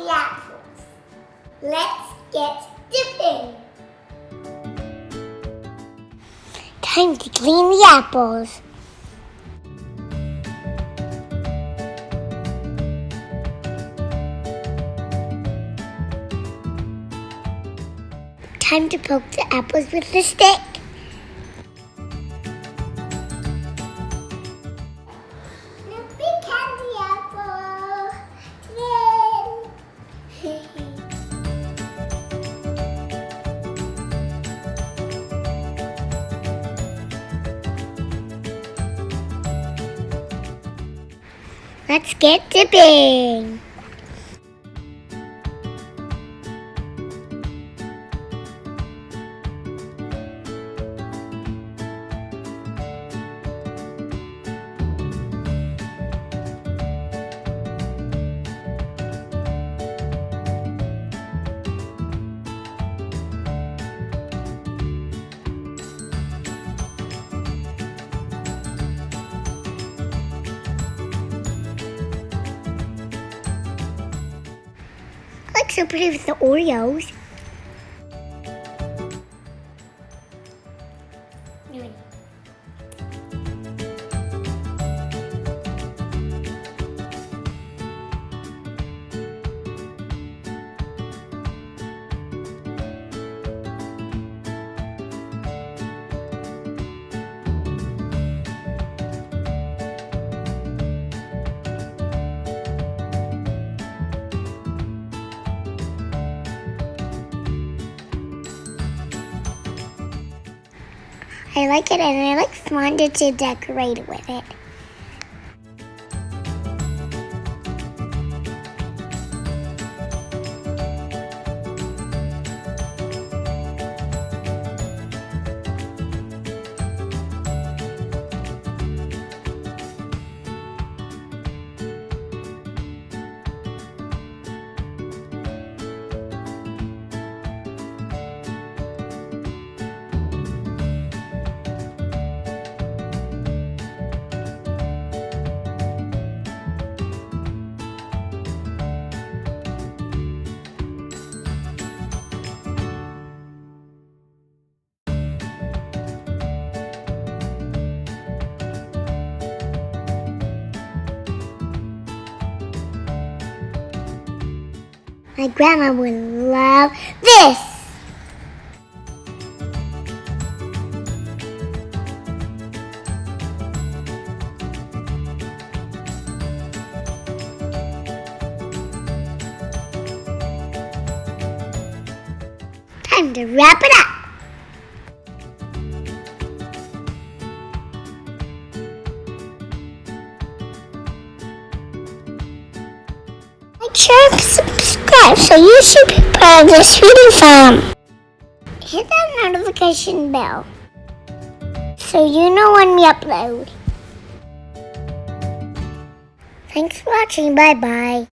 the apples. Let's get dipping. Time to clean the apples. Time to poke the apples with the stick. No big candy apple. Let's get dipping. Looks so pretty with the Oreos. I like it, and I like wanted to decorate with it. My grandma would love this. Time to wrap it up. Make sure to subscribe so you should be part of this reading farm. Hit that notification bell so you know when we upload. Thanks for watching. Bye-bye.